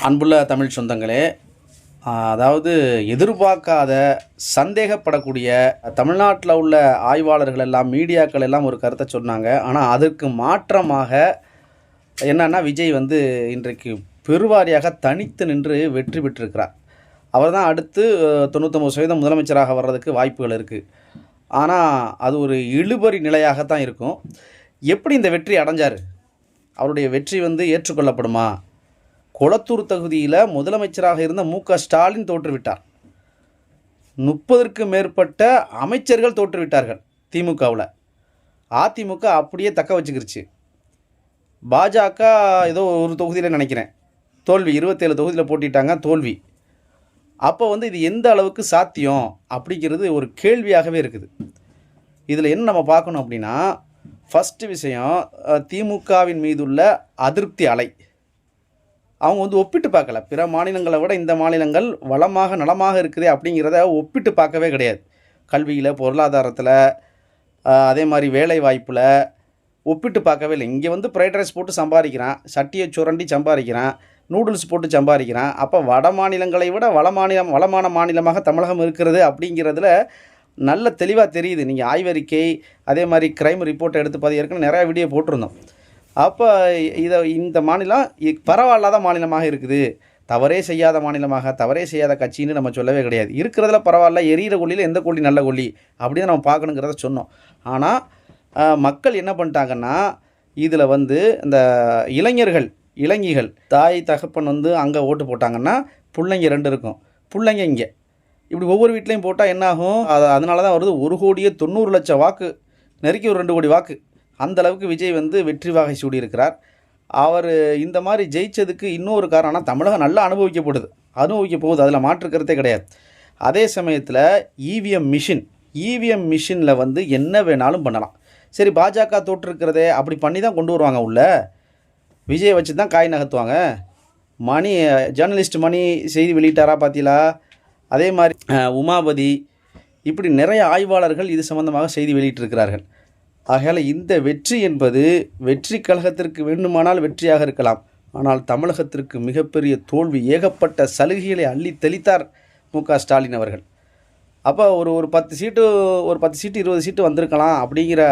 அன்புள்ள தமிழ் சொந்தங்களே, அதாவது எதிர்பார்க்காத சந்தேகப்படக்கூடிய தமிழ்நாட்டில் உள்ள ஆய்வாளர்கள் எல்லாம் மீடியாக்கள் எல்லாம் ஒரு கருத்தை சொன்னாங்க. ஆனால் அதற்கு மாற்றமாக என்னன்னா விஜய் இன்றைக்கு பெருவாரியாக தனித்து நின்று வெற்றி பெற்றிருக்கிறார். அவர் தான் அடுத்து 99% முதலமைச்சராக வர்றதுக்கு வாய்ப்புகள் இருக்குது. ஆனால் அது ஒரு இழுபறி நிலையாகத்தான் இருக்கும். எப்படி இந்த வெற்றி அடைஞ்சார்? அவருடைய வெற்றி ஏற்றுக்கொள்ளப்படுமா? கொளத்தூர் தொகுதியில் முதலமைச்சராக இருந்த மு.க.ஸ்டாலின் தோற்றுவிட்டார். 30க்கும் மேற்பட்ட அமைச்சர்கள் தோற்றுவிட்டார்கள் திமுகவில். அதிமுக அப்படியே தக்க வச்சுக்கிருச்சு. பாஜக ஏதோ ஒரு தொகுதியில் நினைக்கிறேன் தோல்வி, 27 தொகுதியில் போட்டிட்டாங்க, தோல்வி. அப்போ இது எந்த அளவுக்கு சாத்தியம் அப்படிங்கிறது ஒரு கேள்வியாகவே இருக்குது. இதில் என்ன நம்ம பார்க்கணும் அப்படின்னா, ஃபஸ்ட்டு விஷயம், திமுகவின் மீதுள்ள அதிருப்தி அலை. அவங்க ஒப்பிட்டு பார்க்கல. பிற மாநிலங்களை விட இந்த மாநிலங்கள் வளமாக நலமாக இருக்குது அப்படிங்கிறத ஒப்பிட்டு பார்க்கவே கிடையாது. கல்வியில், பொருளாதாரத்தில், அதே மாதிரி வேலை வாய்ப்பில் ஒப்பிட்டு பார்க்கவே இல்லை. இங்கே ஃப்ரைட் ரைஸ் போட்டு சம்பாதிக்கிறான், சட்டியை சுரண்டி சம்பாதிக்கிறான், நூடுல்ஸ் போட்டு சம்பாதிக்கிறான். அப்போ வட மாநிலங்களை விட வளமான மாநிலமாக தமிழகம் இருக்கிறது அப்படிங்கிறதுல நல்ல தெளிவாக தெரியுது. நீங்கள் ஆய்வறிக்கை, அதே மாதிரி க்ரைம் ரிப்போர்ட்டை எடுத்து பார்த்து ஏற்கனவே நிறையா வீடியோ போட்டிருந்தோம். அப்போ இந்த மாநிலம் பரவாயில்லாத மாநிலமாக இருக்குது. தவறே செய்யாத மாநிலமாக, தவறே செய்யாத கட்சின்னு நம்ம சொல்லவே கிடையாது. இருக்கிறதுல பரவாயில்ல, எரியிற கொல்லியில் எந்த கொல்லி நல்ல கொல்லி அப்படின்னு நம்ம பார்க்கணுங்கிறத சொன்னோம். ஆனால் மக்கள் என்ன பண்ணிட்டாங்கன்னா, இதில் இந்த இளைஞிகள் தாய் தகப்பன் அங்கே ஓட்டு போட்டாங்கன்னா பிள்ளைங்க 2 இருக்கும், பிள்ளைங்க இங்கே இப்படி ஒவ்வொரு வீட்லேயும் போட்டால் என்னாகும்? அதனால தான் வருது 1,90,00,000 வாக்கு, நெருக்கி ஒரு 2 கோடி வாக்கு. அந்தளவுக்கு விஜய் வெற்றி வாகை சூடியிருக்கிறார். அவர் இந்த மாதிரி ஜெயித்ததுக்கு இன்னொரு காரணம், தமிழகம் நல்லா அனுபவிக்க போகுது, அதில் மாற்று கருத்தே கிடையாது. அதே சமயத்தில் இவிஎம் மிஷினில் என்ன வேணாலும் பண்ணலாம். சரி, பாஜக தோற்றுருக்கிறதே அப்படி பண்ணி தான் கொண்டு வருவாங்க உள்ள. விஜயை வச்சு தான் காய் நகர்த்துவாங்க. ஜேர்னலிஸ்ட் மணி செய்தி வெளியிட்டாரா பார்த்தீங்களா? அதே மாதிரி உமாபதி, இப்படி நிறைய ஆய்வாளர்கள் இது சம்பந்தமாக செய்தி வெளியிட்டிருக்கிறார்கள். ஆகையால் இந்த வெற்றி என்பது வெற்றி கழகத்திற்கு வேண்டுமானால் வெற்றியாக இருக்கலாம். ஆனால் தமிழகத்திற்கு மிகப்பெரிய தோல்வி. ஏகப்பட்ட சலுகைகளை அள்ளி தெளித்தார் மு.க.ஸ்டாலின் அவர்கள். அப்போ ஒரு 10 சீட்டு 20 சீட்டு வந்திருக்கலாம் அப்படிங்கிற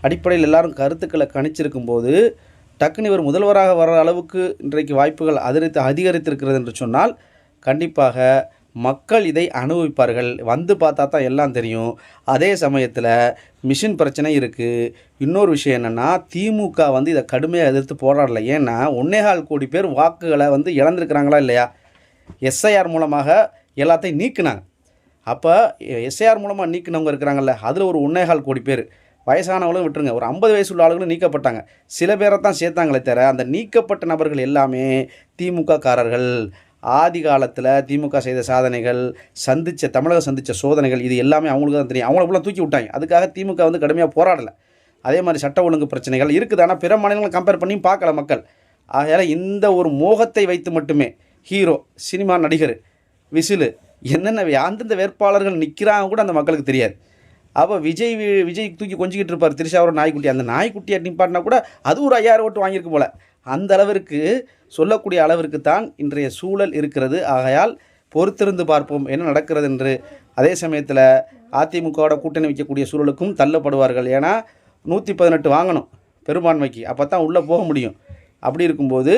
அடிப்படையில் எல்லாரும் கருத்துக்களை கணிச்சிருக்கும்போது, டக்குன்னு இவர் முதல்வராக வர அளவுக்கு இன்றைக்கு வாய்ப்புகள் அதிகரித்திருக்கிறது என்று சொன்னால், கண்டிப்பாக மக்கள் இதை அனுபவிப்பார்கள். பார்த்தா தான் எல்லாம் தெரியும். அதே சமயத்தில் மிஷின் பிரச்சனை இருக்குது. இன்னொரு விஷயம் என்னென்னா, திமுக இதை கடுமையாக எதிர்த்து போராடலை. ஏன்னா 1.25 கோடி பேர் வாக்குகளை இழந்திருக்கிறாங்களா இல்லையா? எஸ்ஐஆர் மூலமாக எல்லாத்தையும் நீக்கினாங்க. அப்போ எஸ்ஐஆர் மூலமாக நீக்கினவங்க இருக்கிறாங்கல்ல, அதில் ஒரு 1.25 கோடி பேர், வயசானவங்களும் விட்டுருங்க, ஒரு 50 வயசு உள்ள ஆளுகளும் நீக்கப்பட்டாங்க. சில பேரை தான் சேர்த்தாங்களே தவிர, அந்த நீக்கப்பட்ட நபர்கள் எல்லாமே திமுக காரர்கள். ஆதி காலத்தில் திமுக செய்த சாதனைகள், தமிழகம் சந்தித்த சோதனைகள், இது எல்லாமே அவங்களுக்கு தான் தெரியும். அவங்களுக்குலாம் தூக்கி விட்டாங்க. அதுக்காக திமுக கடுமையாக போராடலை. அதே மாதிரி சட்ட ஒழுங்கு பிரச்சனைகள் இருக்குது. ஆனால் பிற மாநிலங்களை கம்பேர் பண்ணியும் பார்க்கல மக்கள். ஆகையால் இந்த ஒரு மோகத்தை வைத்து மட்டுமே ஹீரோ, சினிமா நடிகர், விசிலு, என்னென்ன அந்தந்த வேட்பாளர்கள் நிற்கிறாங்க கூட அந்த மக்களுக்கு தெரியாது. அப்போ விஜய் தூக்கி கொஞ்சிக்கிட்டு இருப்பார். திரிஷாவோட நாய்க்குட்டி, அந்த நாய்க்குட்டியை நிப்பாட்டினா கூட அது ஒரு 5000 ஓட்டு வாங்கியிருக்கு போல். அந்த அளவிற்கு சொல்லக்கூடிய அளவிற்கு தான் இன்றைய சூழல் இருக்கிறது. ஆகையால் பொறுத்திருந்து பார்ப்போம் என்ன நடக்கிறது என்று. அதே சமயத்தில் அதிமுகவோட கூட்டணி வைக்கக்கூடிய சூழலுக்கும் தள்ளப்படுவார்கள். ஏன்னா 118 வாங்கணும் பெரும்பான்மைக்கு, அப்போ தான் உள்ளே போக முடியும். அப்படி இருக்கும்போது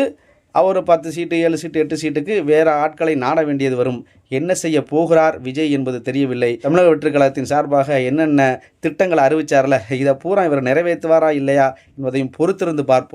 அவர் 10 சீட்டு 7 சீட்டு 8 சீட்டுக்கு வேறு ஆட்களை நாட வேண்டியது வரும். என்ன செய்ய போகிறார் விஜய் என்பது தெரியவில்லை. தமிழக வெற்றிக் கழகத்தின் சார்பாக என்னென்ன திட்டங்களை அறிவித்தார்ல, இதை பூரா இவர் நிறைவேற்றுவாரா இல்லையா என்பதையும் பொறுத்திருந்து பார்ப்போம்.